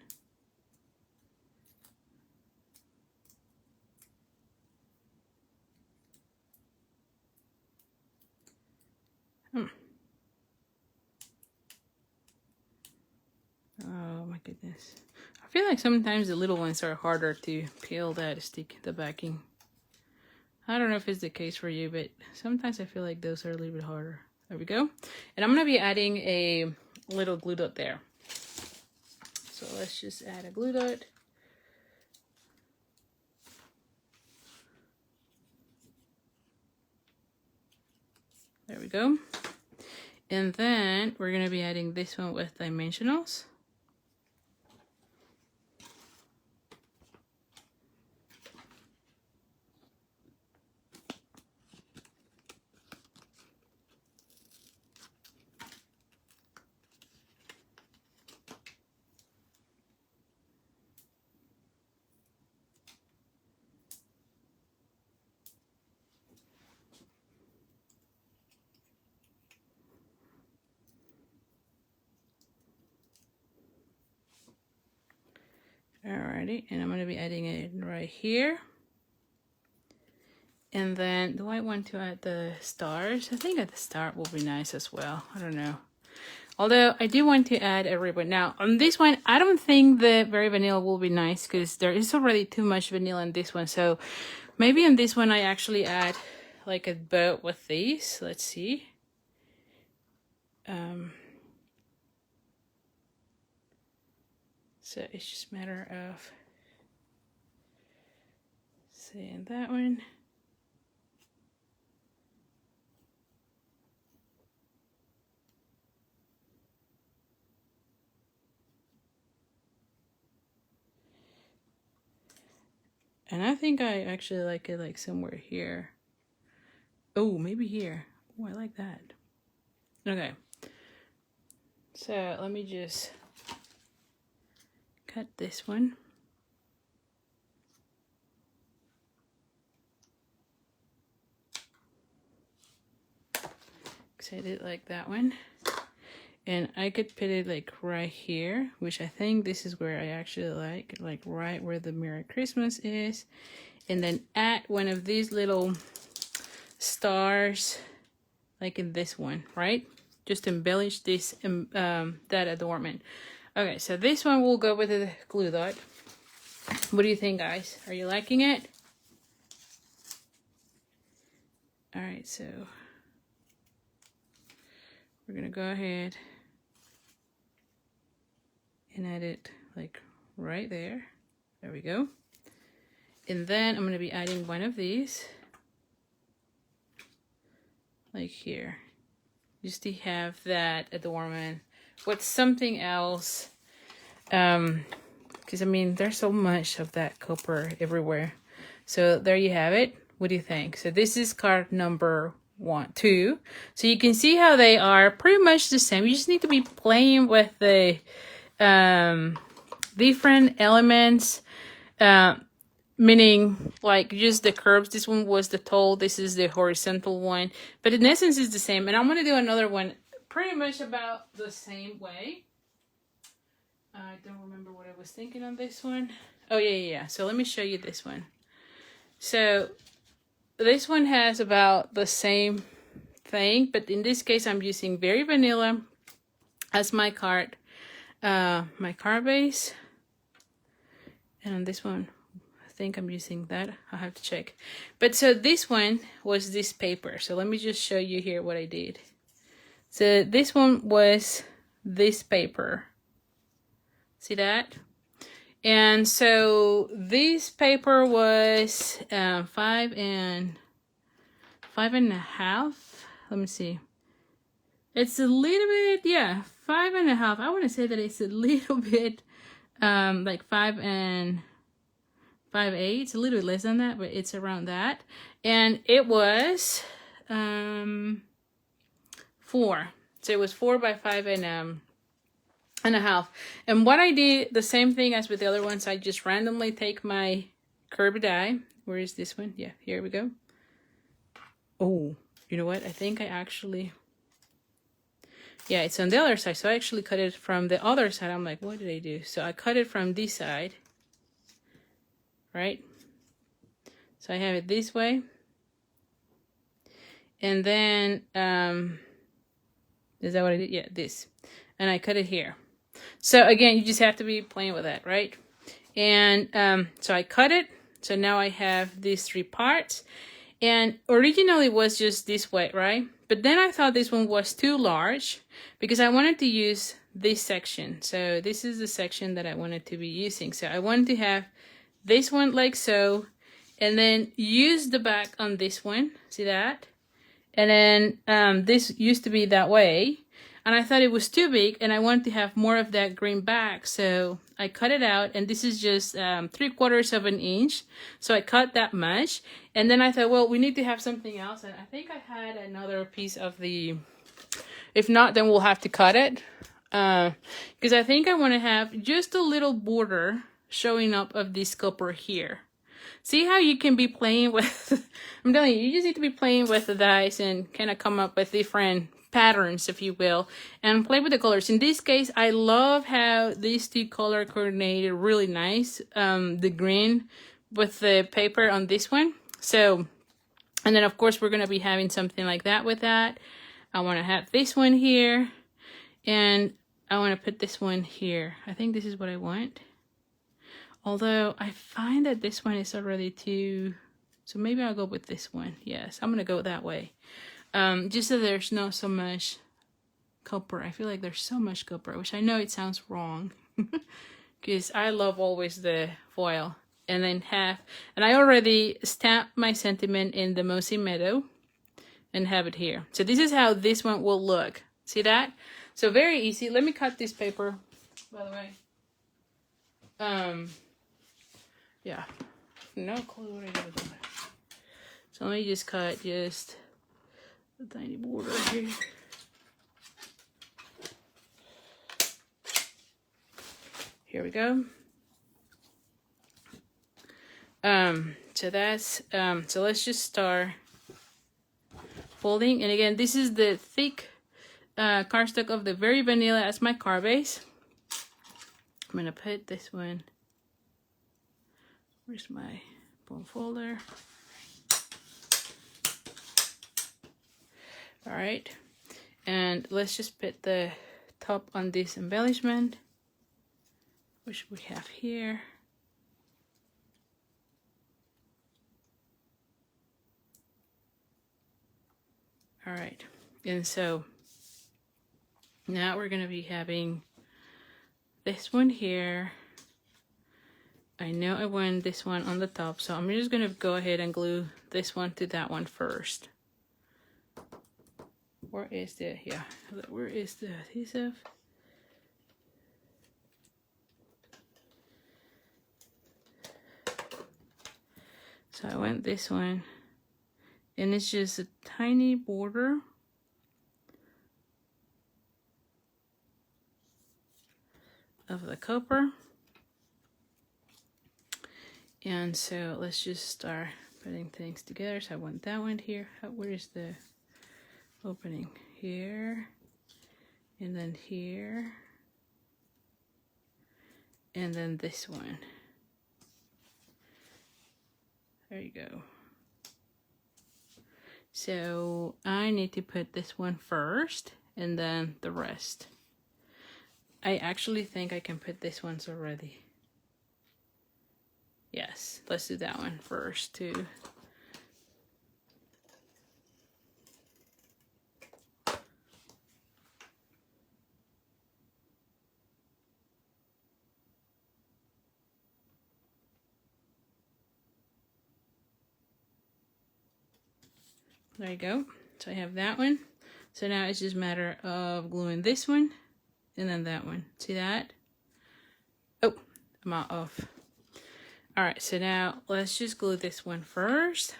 Oh my goodness. I feel like sometimes the little ones are harder to peel that stick, the backing. I don't know if it's the case for you, but sometimes I feel like those are a little bit harder. There we go. And I'm going to be adding a little glue dot there. So let's just add a glue dot. There we go. And then we're going to be adding this one with dimensionals. Alrighty, and I'm going to be adding it right here. And then, do I want to add the stars? I think at the start will be nice as well. I don't know. Although, I do want to add a ribbon. Now, on this one, I don't think the very vanilla will be nice because there is already too much vanilla in this one. So, maybe in this one, I actually add like a bow with these. Let's see. So it's just a matter of saying that one. And I think I actually like it like somewhere here. Oh, maybe here. Oh, I like that. Okay. So let me just cut this one. So I did like that one. And I could put it like right here, which I think this is where I actually like right where the Merry Christmas is. And then add one of these little stars, like in this one, right? Just embellish this, that adornment. Okay, so this one will go with the glue dot. What do you think, guys? Are you liking it? All right, so we're gonna go ahead and add it like right there. There we go. And then I'm going to be adding one of these. Like here. Just to have that adornment with something else. Because I mean, there's so much of that copper everywhere. So there you have it. What do you think? So this is card number 2. So you can see how they are pretty much the same. You just need to be playing with the different elements, meaning like just the curves. This one was the tall, this is the horizontal one, but in essence it's the same. And I'm going to do another one pretty much about the same way. I don't remember what I was thinking on this one. Oh yeah. So let me show you this one. So this one has about the same thing, but in this case I'm using Very Vanilla as my card base. And on this one, I think I'm using that. I'll have to check. But so this one was this paper. So let me just show you here what I did. So this one was this paper. See that? And so this paper was 5.5. Let me see. It's a little bit, yeah, 5.5. I want to say that it's a little bit like 5 5/8. It's a little bit less than that, but it's around that. And it was 4. So it was 4 by 5.5. And what I did, the same thing as with the other ones, I just randomly take my Curvy die. Where is this one? Yeah, here we go. Oh, you know what? I think I actually, yeah, it's on the other side. So I actually cut it from the other side. I'm like, what did I do? So I cut it from this side, right? So I have it this way. And then, is that what I did? Yeah, this. And I cut it here. So again, you just have to be playing with that, right? And so I cut it. So now I have these 3 parts. And originally it was just this way, right? But then I thought this one was too large because I wanted to use this section. So this is the section that I wanted to be using. So I wanted to have this one like so, and then use the back on this one. See that? And then this used to be that way. And I thought it was too big and I wanted to have more of that green back. So I cut it out, and this is just 3/4 of an inch. So I cut that much. And then I thought, well, we need to have something else. And I think I had another piece of the, if not, then we'll have to cut it. Because I think I want to have just a little border showing up of this copper here. See how you can be playing with, I'm telling you, you just need to be playing with the dice and kind of come up with different patterns, if you will, and play with the colors. In this case, I love how these 2 color coordinated really nice. The green with the paper on this one. So, and then of course we're going to be having something like that with that. I want to have this one here, and I want to put this one here. I think this is what I want. Although I find that this one is already too, so maybe I'll go with this one. Yes, I'm going to go that way. Just so there's not so much copper. I feel like there's so much copper, which I know it sounds wrong. Because I love always the foil. And then and I already stamped my sentiment in the Mossy Meadow and have it here. So this is how this one will look. See that? So very easy. Let me cut this paper, by the way. Yeah. No clue what I did with it. So let me just cut just a tiny border here. Here we go. So that's so let's just start folding. And again, this is the thick cardstock of the Very Vanilla as my card base. I'm gonna put this one. Where's my bone folder? All right, and let's just put the top on this embellishment, which we have here. All right, and so now we're going to be having this one here, I know I want this one on the top, so I'm just gonna go ahead and glue this one to that one first. Where is the, yeah, where is the adhesive? So I want this one, and it's just a tiny border. Of the copper. And so let's just start putting things together. So I want that one here. Where is the opening? Here, and then here, and then this one. There you go. So I need to put this one first and then the rest. I actually think I can put this one's already. Yes, let's do that one first too. There you go. So I have that one. So now it's just a matter of gluing this one and then that one. See that? Oh, I'm out of. All right, so now let's just glue this one first.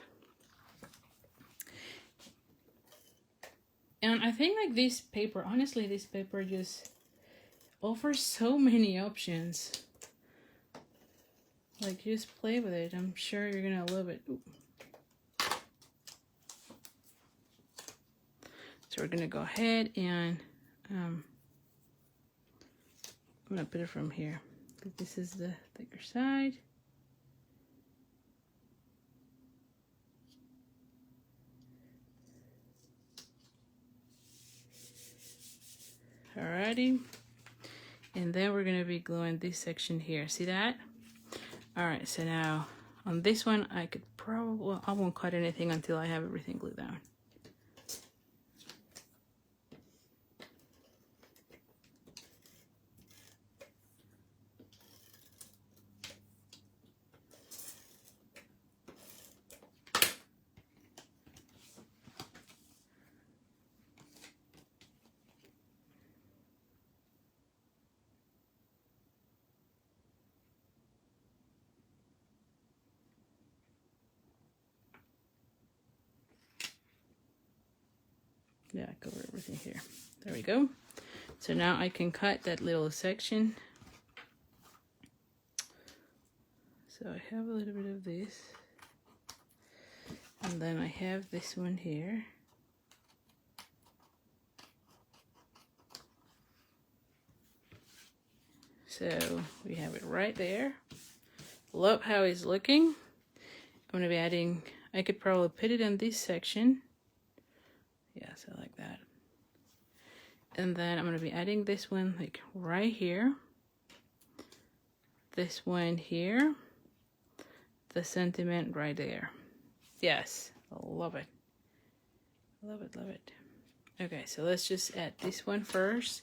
And I think like this paper, honestly, this paper just offers so many options. Like, just play with it. I'm sure you're gonna love it. Ooh. So we're gonna go ahead and I'm gonna put it from here. This is the thicker side. Alrighty. And then we're gonna be gluing this section here. See that? Alright, so now on this one I could probably, well, I won't cut anything until I have everything glued down. Yeah, I cover everything here. There we go. So now I can cut that little section. So I have a little bit of this. And then I have this one here. So we have it right there. Love how it's looking. I'm gonna be adding, I could probably put it in this section. Yes, I like that. And then I'm gonna be adding this one like right here. This one here. The sentiment right there. Yes, I love it. Love it, love it. Okay, so let's just add this one first.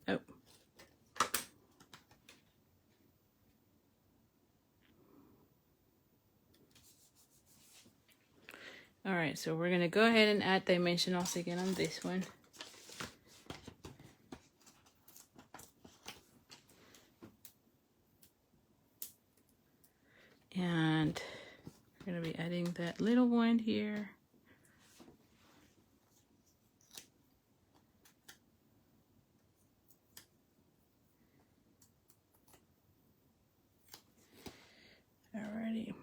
Oh. All right, so we're gonna go ahead and add dimensionals again on this one. And we're gonna be adding that little one here. Alrighty.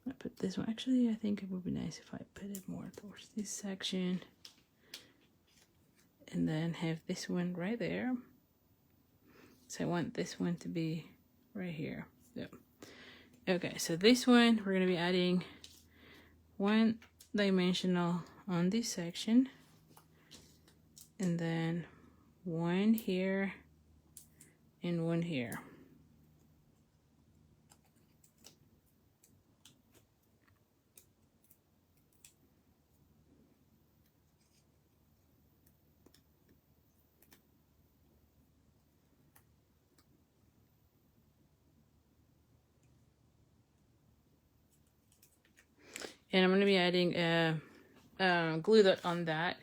I put this one. Actually, I think it would be nice if I put it more towards this section. And then have this one right there. So I want this one to be right here. Yep. Okay, so this one, we're gonna be adding one dimensional on this section. And then one here and one here. And I'm going to be adding a glue dot on that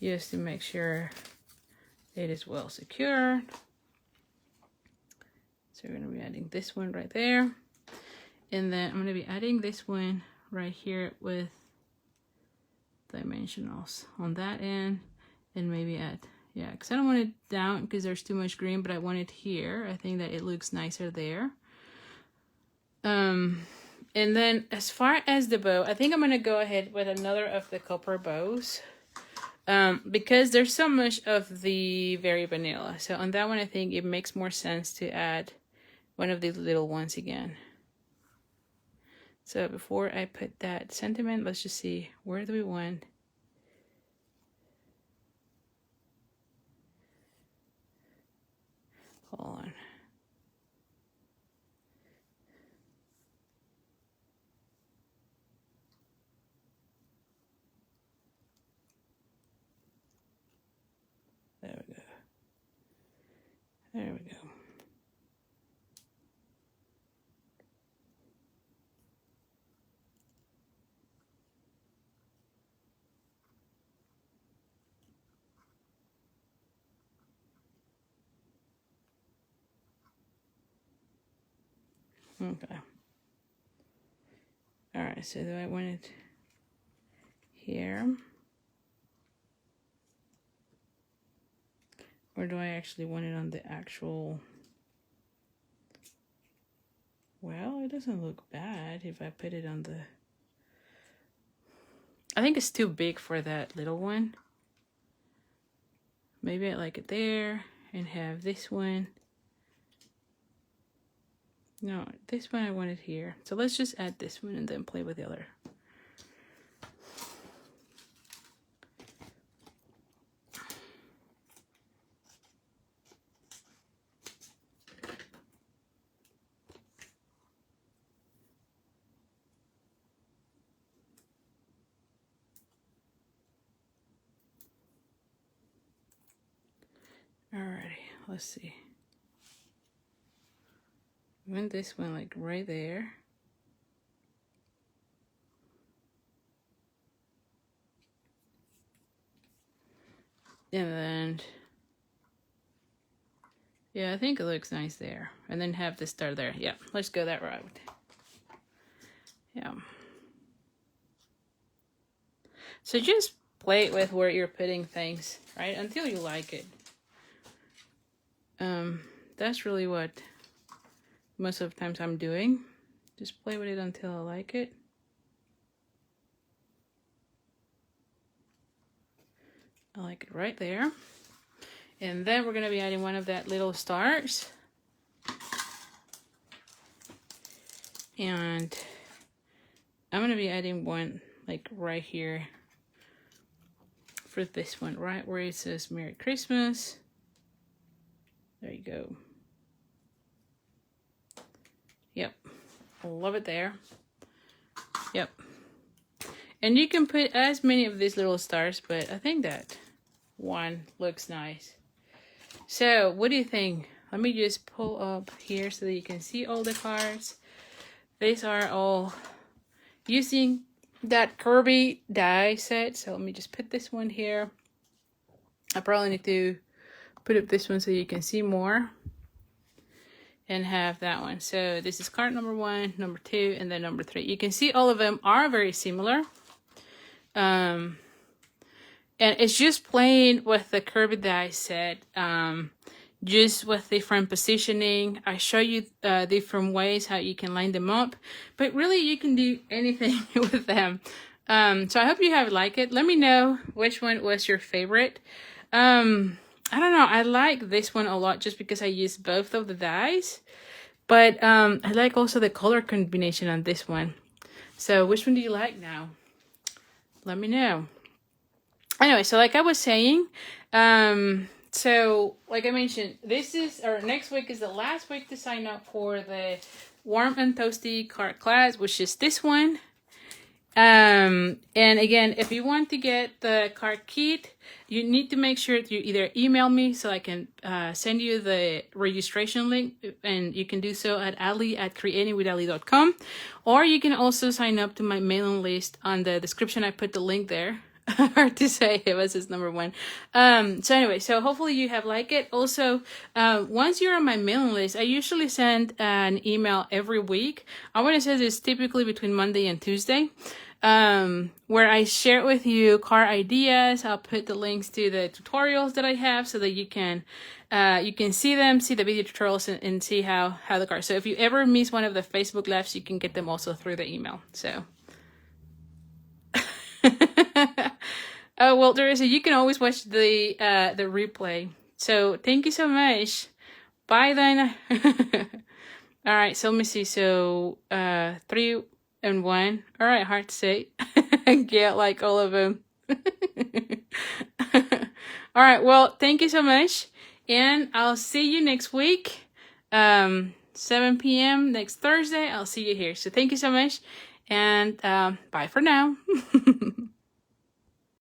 just to make sure it is well secured. So we're going to be adding this one right there. And then I'm going to be adding this one right here with dimensionals on that end. And maybe add, yeah, because I don't want it down because there's too much green, but I want it here. I think that it looks nicer there. And then as far as the bow, I think I'm going to go ahead with another of the copper bows. Because there's so much of the very vanilla. So on that one, I think it makes more sense to add one of these little ones again. So before I put that sentiment, let's just see, where do we want? Hold on. There we go. There we go. Okay. All right, so do I want it here? Or do I actually want it on the actual... Well, it doesn't look bad if I put it on the... I think it's too big for that little one. Maybe I like it there and have this one. No, this one I want it here. So let's just add this one and then play with the other. Alrighty, let's see. I want this one like right there. And then, yeah, I think it looks nice there. And then have the star there. Yeah, let's go that route. Yeah. So just play with where you're putting things, right? Until you like it. That's really what most of the times I'm doing. Just play with it until I like it. I like it right there. And then we're going to be adding one of that little stars. And I'm going to be adding one like right here for this one, right where it says Merry Christmas. There you go. Yep. I love it there. Yep. And you can put as many of these little stars, but I think that one looks nice. So, what do you think? Let me just pull up here so that you can see all the cards. These are all using that Curvy die set. So let me just put this one here. I probably need to put up this one so you can see more. And have that one. So this is card number 1, number 2, and then number 3. You can see all of them are very similar. And it's just playing with the Curvy die set. Just with different positioning. I show you different ways how you can line them up. But really you can do anything with them. So I hope you have liked it. Let me know which one was your favorite. I don't know. I like this one a lot just because I use both of the dies. But I like also the color combination on this one. So which one do you like now? Let me know. Anyway, so like I was saying, so like I mentioned, this is, or next week is the last week to sign up for the Warm and Toasty card class, which is this one. And again, if you want to get the car kit, you need to make sure that you either email me so I can send you the registration link, and you can do so at ali@creatingwithali.com, or you can also sign up to my mailing list. On the description, I put the link there. Hard to say, it was his number one. So anyway, so hopefully you have liked it. Also, once you're on my mailing list, I usually send an email every week. I want to say it's typically between Monday and Tuesday, where I share with you car ideas. I'll put the links to the tutorials that I have so that you can see them, see the video tutorials, and see how the car. So if you ever miss one of the Facebook Lives, you can get them also through the email. So. Oh, well, Teresa, you can always watch the replay. So thank you so much. Bye then. All right, so let me see. So 3 and 1. All right, hard to say. Get like all of them. All right, well, thank you so much, and I'll see you next week, 7 p.m. next Thursday. I'll see you here. So thank you so much, and bye for now.